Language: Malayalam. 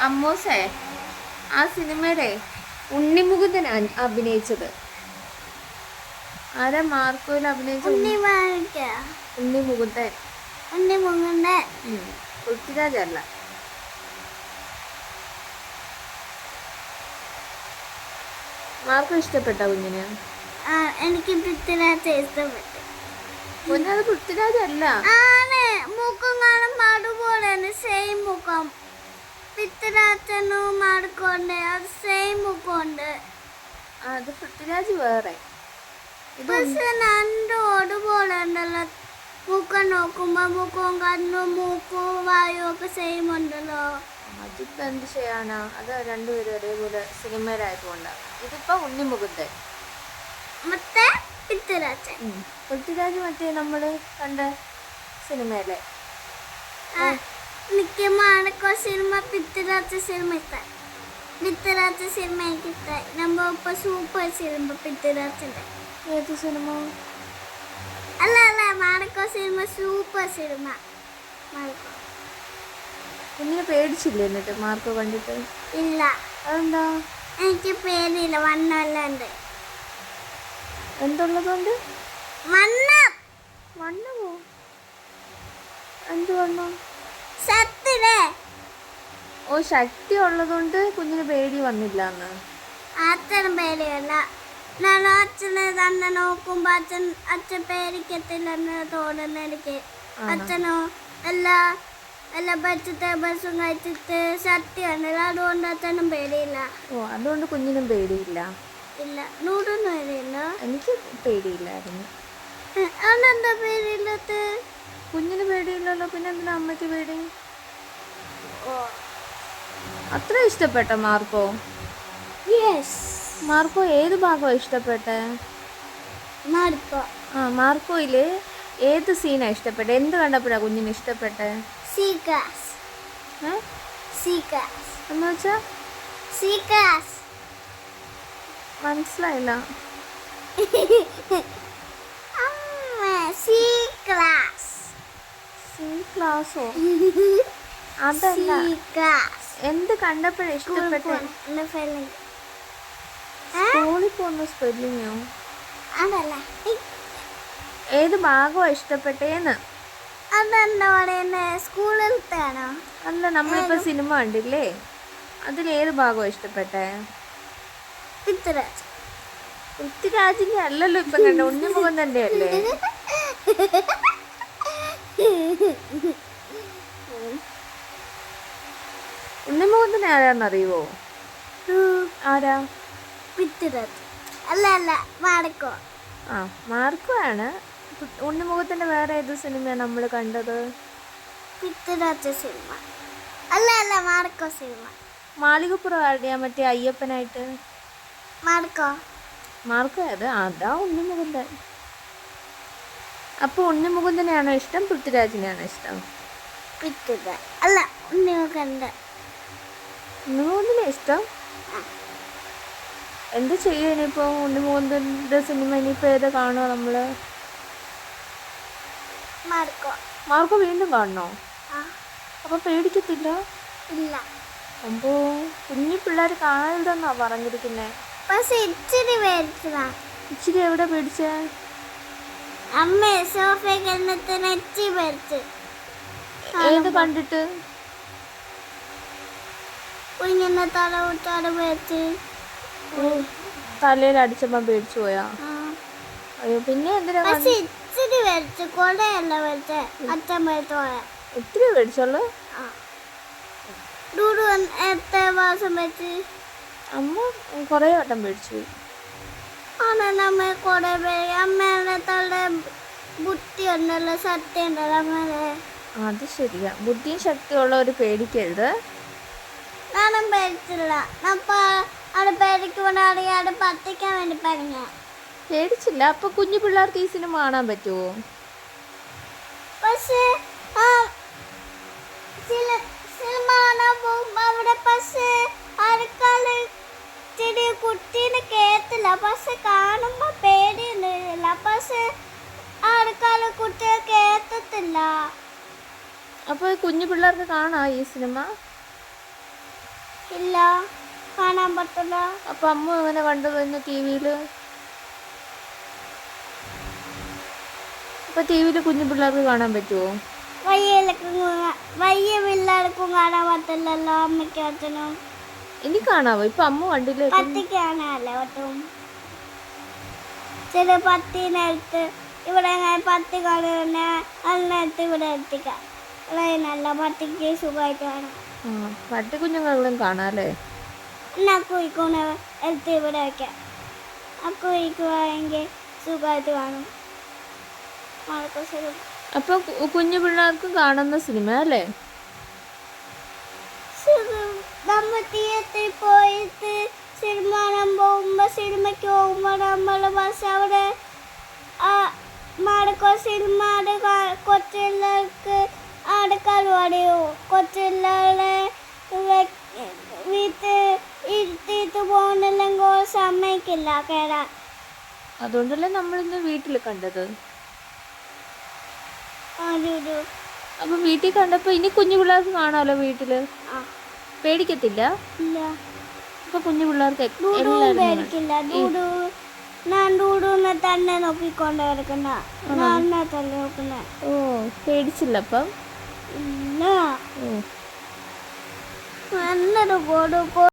അമ്മൂസേ ആ സിനിമയിലെ ഉണ്ണിമുകുന്ദനാണ് അഭിനയിച്ചത്. ആരാ മാർക്കോയിൽ അഭിനയിച്ച ഉണ്ണിമുകുന്ദൻ? പൃഥ്വിരാജ് അല്ല. മാർക്കോ ഇഷ്ടപ്പെട്ട കുഞ്ഞിന്? എനിക്ക് പൃഥ്വിരാജ് ഇഷ്ടപ്പെട്ടു. കുഞ്ഞത് പൃഥ്വിരാജ് അല്ല. മുഖം കാണുമ്പോൾ അതുപോലെയാണ്, സെയിം മുഖം. പൃഥ്വിരാജനും മാർക്കോണ്ട് അത് സെയിം മുഖമുണ്ട്. അത് പൃഥ്വിരാജ് വേറെ. പക്ഷെ രണ്ടും ഒരുപോലെ ഉണ്ടല്ലോ. മുഖം നോക്കുമ്പോ മുഖവും കണ്ണും മൂക്കും വായും ഒക്കെ സെയിം ഉണ്ടല്ലോ. അതിപ്പോ എന്ത് ചെയ്യാനാ? അത് രണ്ടുപേരും ഒരേപോലെ സിനിമയിലായതുകൊണ്ടാ. ഇതിപ്പോ ഉണ്ണിമുകുന്ദൻ മറ്റേ പൃഥ്വിരാജ്. പൃഥ്വിരാജ് മറ്റേ നമ്മള് കണ്ട സിനിമയിലെ. എനിക്ക് മാർക്കോ സിനിമ പൃഥ്വിരാജ് സിനിമ ഇഷ്ടമായി. പൃഥ്വിരാജ് സിനിമ എനിക്ക് ഇഷ്ടമായി. നമ്മ ഇപ്പൊ സൂപ്പർ സിനിമ പൃഥ്വിരാജിന്റെ. ഏത് സിനിമ? അല്ല Marco cinema super cinema. Marco കുഞ്ഞിനെ പേടിച്ചില്ലേ എന്നിട്ട് മാർക്കോ കണ്ടിട്ട്? ഇല്ല. അതെന്താ? എനിക്ക് പേടിയില്ല. വണ്ണല്ലാണ്ട്. എന്തുള്ളതുകൊണ്ട്? വണ്ണമോ? എന്ത് വണ്ണം? സത്തിലേ. ഓ, ശക്തി ഉള്ളതുകൊണ്ട് കുഞ്ഞിന് പേടി വന്നില്ല എന്ന്. അച്ഛനും പേടിയല്ല. ഞാൻ അച്ഛനെ തന്നെ നോക്കുമ്പോ അച്ഛൻ പേടിക്കത്തില്ലെന്ന് തോന്നുന്നു എനിക്ക്. അച്ഛനോ എല്ലാ വെജിറ്റബിൾസും കഴിച്ചിട്ട് ശക്തിയാണ്. അതുകൊണ്ട് അച്ഛനും പേടിയില്ല. ഓ, അതുകൊണ്ട് കുഞ്ഞിനും പേടിയില്ല? ഇല്ല, നൂറൊന്നും പേടിയില്ല. എനിക്ക് പേടിയില്ലായിരുന്നു. അതെന്താ പേടിയില്ലത്? കുഞ്ഞിന് പേടിയില്ലല്ലോ, പിന്നെ എന്തിനാ അമ്മയ്ക്ക് പേടി? അത്ര ഇഷ്ടപ്പെട്ട മാർക്കോ? മാർക്കോ ഏത് ഭാഗമാണ് ഇഷ്ടപ്പെട്ടെ? മാർക്കോയില് ഏത് സീനാ ഇഷ്ടപ്പെട്ടെ? എന്ത് കണ്ടപ്പോഴാ കുഞ്ഞിന് ഇഷ്ടപ്പെട്ടെ? എന്ന് വെച്ചാ മനസ്സിലായില്ല. ക്ലാസോ? അതല്ല, എന്ത് കണ്ടപ്പോഴാ ഇഷ്ടപ്പെട്ടെ? സ്കൂളിൽ പോകുന്ന സ്പെല്ലിങ്ങോ? അതല്ല, ഏത് ഭാഗമാ ഇഷ്ടപ്പെട്ടേന്ന്? അതെന്താ പറയുന്നേ? സ്കൂളിലത്തെയാണോ? അല്ല, നമ്മളിപ്പോ സിനിമ കണ്ടില്ലേ, അതിലേത് ഭാഗമാ ഇഷ്ടപ്പെട്ടെ? പൃഥ്വിരാജിന്റെ അല്ലല്ലോ ഇപ്പൊ കണ്ട, ഉണ്ണിമുകുന്ദന്റെ അല്ലേ? ഉണ്ണിമുകുന്ദൻ ആരാന്നറിയുവോ? ആരാ? പൃഥ്വിരാജ്. അല്ല മാർക്കോ. മാർക്കോ ആണ്. ഉണ്ണിമുഖത്തിന്റെ വേറെ ഏത് സിനിമയാണ് നമ്മൾ കണ്ടത്? പൃഥ്വിരാജ് സിനിമ. അല്ല മാർക്കോ സിനിമ. മാളികപ്പുറം ആടിയാ മറ്റേ അയ്യപ്പനായിട്ട്? മാർക്കോ അതാ ഉണ്ണിമുകുന്ദൻ. അപ്പൊ ഉണ്ണിമുകുന്ദനെയാണോ ഇഷ്ടം, പൃഥ്വിരാജിനെയാണോ ഇഷ്ടം? പൃഥ്വിരാജ്. അല്ല, ഉണ്ണിമുകുന്ദനെ ഇഷ്ടം. എന്ത് ചെയ്യാ ഇനിയിപ്പോ? ഉണ്ണിമുകുന്ദന്റെ സിനിമ ഇനിയിപ്പോ ഏതാ കാണുക നമ്മള്? മാർക്കോ വീണ്ടും കാണണോ? അപ്പൊ പേടിക്കത്തില്ല? ഇല്ല. അപ്പോ കുഞ്ഞു പിള്ളേർ കാണരുതെന്നാ പറഞ്ഞിരിക്കുന്നേ. ഇച്ചിരി എവിടെ പേടിച്ചേ? അമ്മ സോഫയിൽ ഏത് കണ്ടിട്ട്? കുഞ്ഞിനെ തല പേടിച്ച്. തലയിൽ അടിച്ചപ്പോ പേടിച്ചു പോയാ? അയ്യോ, പിന്നെ എന്തിനാ? ഇച്ചിരി പേടിച്ചു, കൊടയല്ല പേടിച്ച. അച്ഛൻ പേടിച്ചു പോയാ. ഒത്തിരി പേടിച്ചോളൂ? അമ്മ കൊറേ വട്ടം പേടിച്ചു പോയി. അമ്മയുടെ തല ബുദ്ധി ഉണ്ടല്ലോ, ശക്തി ഉണ്ടല്ലോ അമ്മയുടെ. അത് ശരിയാ, ബുദ്ധിയും ശക്തിയുള്ളവര് പേടിക്കരുത്. ഞാനും പേടിച്ചില്ല. അവിടെ പേടിക്കുമ്പോൾ അവിടെ പത്തിക്കാൻ വേണ്ടി പറഞ്ഞ പേടിച്ചില്ല. അപ്പൊ കുഞ്ഞു പിള്ളേർക്ക് ഈ സിനിമ കാണാൻ പറ്റുമോ? പക്ഷേ സിനിമ കാണാൻ പോകുമ്പോ അവിടെ പക്ഷേ ആൾക്കാര് കുട്ടീനെ കേട്ടില്ല. പക്ഷെ കാണുമ്പോ പേടിയൊന്നുമില്ല. പക്ഷെ ആൾക്കാര് കുട്ടിയെ കേട്ടത്തില്ല. അപ്പൊ കുഞ്ഞു പിള്ളേർക്ക് കാണാം ഈ സിനിമ? ഇല്ല, കാണാൻ പറ്റില്ല. അപ്പൊ അമ്മ എങ്ങനെ കണ്ടത് ഇന്ന് ടിവിയില്? അപ്പൊ ടിവിയില് കുഞ്ഞു പിള്ളേർക്ക് കാണാൻ പറ്റുമോ? വലിയ പിള്ളേർക്കും കാണാൻ പറ്റില്ലല്ലോ, അമ്മയ്ക്കും അച്ഛനും. ഇനി കാണാവോ? ഇപ്പൊ അമ്മ കണ്ടില്ലേ? പത്തിക്ക് കാണാനല്ലേ പറ്റും. ചില പത്തിനടുത്ത് ഇവിടെ പത്തി കാണുന്ന അതിനടുത്ത് ഇവിടെ എത്തിക്കാം. നല്ല പത്തിക്ക് സുഖമായിട്ട് കാണാം. പട്ടി കുഞ്ഞുങ്ങളും കാണാല്ലേ? എന്നാ കുഴിക്കുന്ന എടുത്ത് ഇവിടെ വയ്ക്കാം. ആ കുഴിക്കുവാണെങ്കിൽ സുഖമായിട്ട് കാണും. അപ്പൊ കുഞ്ഞു പിള്ളേർക്കും കാണുന്ന സിനിമ അല്ലേ? നമ്മ തിയേറ്ററിൽ പോയിട്ട് സിനിമ കാണാൻ പോകുമ്പോ സിനിമയ്ക്ക് പോകുമ്പോ നമ്മള് ബസ് അവിടെ സിനിമ കൊച്ചുപിള്ളേർക്ക് അടുക്കാൻ പാടിയോ? കൊച്ചുപിള്ളേരെ വീട്ടിൽ ഇരുത്തിയിട്ട് പോകുന്നില്ലെങ്കിൽ സമ്മതിക്കില്ല കേടാ. അതുകൊണ്ടല്ലേ നമ്മളിന്ന് വീട്ടിൽ കണ്ടത്. അപ്പൊ വീട്ടിൽ കണ്ടപ്പോ ഇനി കുഞ്ഞു പിള്ളേർക്ക് കാണാമല്ലോ വീട്ടില്. പേടിക്കത്തില്ല? അപ്പൊ കുഞ്ഞു പിള്ളേർക്ക് പേടിക്കില്ല. ഞാൻ ഡൂഡൂനെ തന്നെ നോക്കിക്കൊണ്ട് കിടക്കുന്ന തന്നെ നോക്കുന്ന. ഓ, പേടിച്ചില്ല അപ്പം? ഇല്ല. നല്ലൊരു